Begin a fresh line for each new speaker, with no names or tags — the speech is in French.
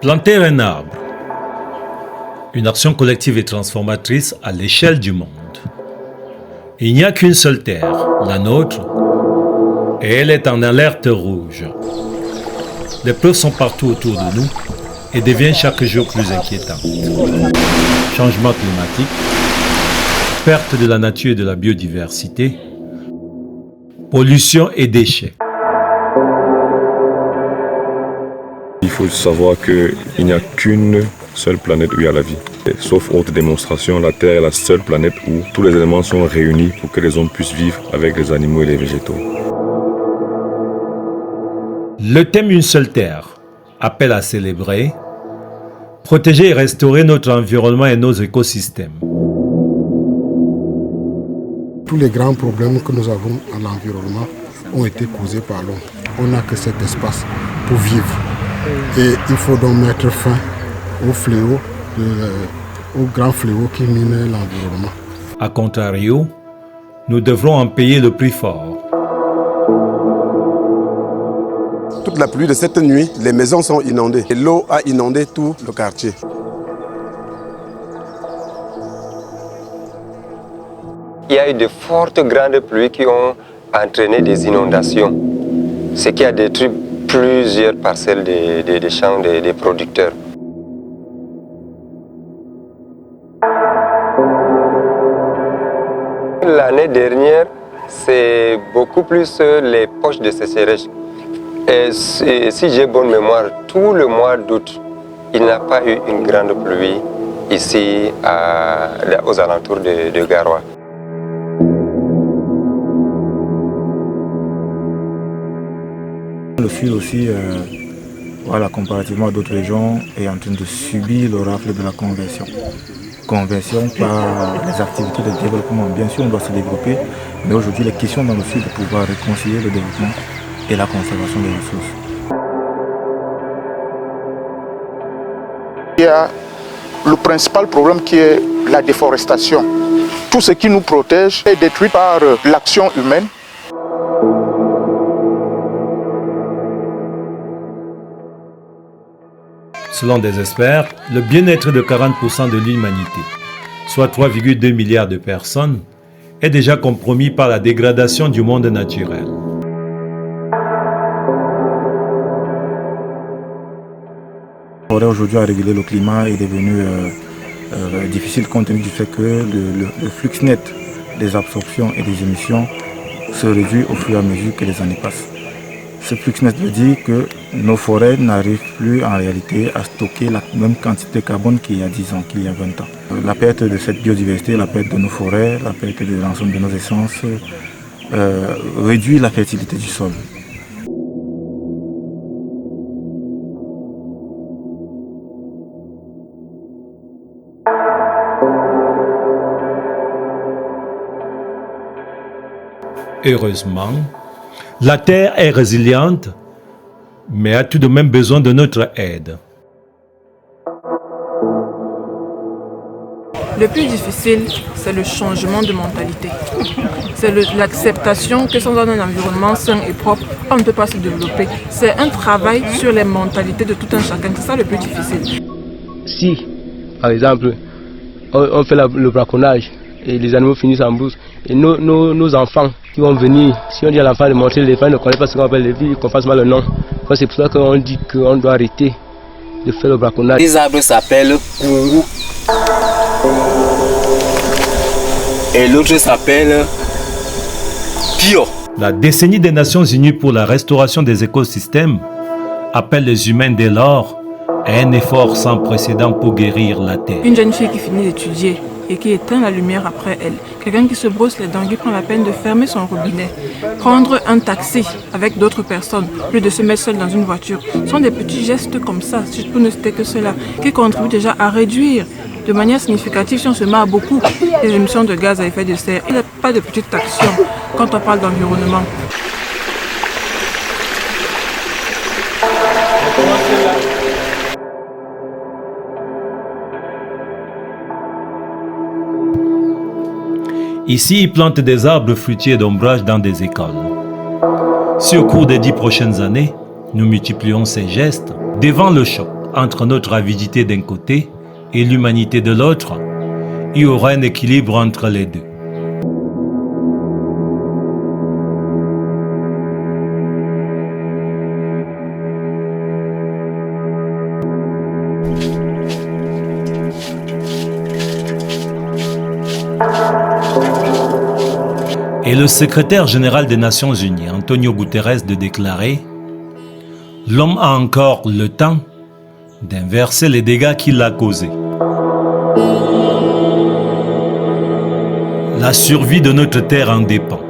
Planter un arbre. Une action collective et transformatrice à l'échelle du monde. Il n'y a qu'une seule terre, la nôtre, et elle est en alerte rouge. Les preuves sont partout autour de nous et deviennent chaque jour plus inquiétantes. Changement climatique, perte de la nature et de la biodiversité, pollution et déchets.
Il faut savoir qu'il n'y a qu'une seule planète où il y a la vie. Et sauf autre démonstration, la Terre est la seule planète où tous les éléments sont réunis pour que les hommes puissent vivre avec les animaux et les végétaux.
Le thème Une seule terre appelle à célébrer, protéger et restaurer notre environnement et nos écosystèmes.
Tous les grands problèmes que nous avons à l'environnement ont été causés par l'homme. On n'a que cet espace pour vivre. Et il faut donc mettre fin au fléau, au grand fléau qui mine l'environnement.
A contrario, nous devrons en payer le prix fort.
Toute la pluie de cette nuit, les maisons sont inondées. Et l'eau a inondé tout le quartier.
Il y a eu de fortes grandes pluies qui ont entraîné des inondations, ce qui a détruit plusieurs parcelles des champs des producteurs. L'année dernière, c'est beaucoup plus les poches de sécheresse. Et si j'ai bonne mémoire, tout le mois d'août, il n'y a pas eu une grande pluie ici aux alentours de Garoua.
Le Sud aussi, comparativement à d'autres régions, est en train de subir le rafle de la conversion. Conversion par les activités de développement. Bien sûr, on doit se développer, mais aujourd'hui, les questions dans le Sud de pouvoir réconcilier le développement et la conservation des ressources.
Il y a le principal problème qui est la déforestation. Tout ce qui nous protège est détruit par l'action humaine.
Selon des experts, le bien-être de 40% de l'humanité, soit 3,2 milliards de personnes, est déjà compromis par la dégradation du monde naturel.
Aujourd'hui, à réguler le climat est devenu difficile compte tenu du fait que le flux net des absorptions et des émissions se réduit au fur et à mesure que les années passent. Ce flux net veut dire que nos forêts n'arrivent plus en réalité à stocker la même quantité de carbone qu'il y a 10 ans, qu'il y a 20 ans. La perte de cette biodiversité, la perte de nos forêts, la perte de l'ensemble de nos essences réduit la fertilité du sol.
Heureusement, la Terre est résiliente, mais a tout de même besoin de notre aide.
Le plus difficile, c'est le changement de mentalité. C'est l'acceptation que sans un environnement sain et propre, on ne peut pas se développer. C'est un travail sur les mentalités de tout un chacun. C'est ça le plus difficile.
Si, par exemple, on fait le braconnage et les animaux finissent en brousse, et nos enfants qui vont venir, si on dit à l'enfant de montrer l'éléphant, il ne connaît pas ce qu'on appelle les vies, qu'on fasse mal le nom. C'est pour ça qu'on dit qu'on doit arrêter de faire le braconnage.
Les arbres s'appellent Kungu et l'autre s'appelle Pio.
La décennie des Nations Unies pour la restauration des écosystèmes appelle les humains dès lors à un effort sans précédent pour guérir la Terre.
Une jeune fille qui finit d'étudier et qui éteint la lumière après elle. Quelqu'un qui se brosse les dents, qui prend la peine de fermer son robinet. Prendre un taxi avec d'autres personnes, au lieu de se mettre seul dans une voiture. Ce sont des petits gestes comme ça, si je peux ne citer que cela, qui contribuent déjà à réduire de manière significative, si on se marre beaucoup, les émissions de gaz à effet de serre. Il n'y a pas de petite action quand on parle d'environnement.
Ici, ils plantent des arbres fruitiers d'ombrage dans des écoles. Si au cours des 10 prochaines années, nous multiplions ces gestes, devant le choc, entre notre avidité d'un côté et l'humanité de l'autre, il y aura un équilibre entre les deux. Et le secrétaire général des Nations Unies, Antonio Guterres, de déclarer « L'homme a encore le temps d'inverser les dégâts qu'il a causés. La survie de notre terre en dépend.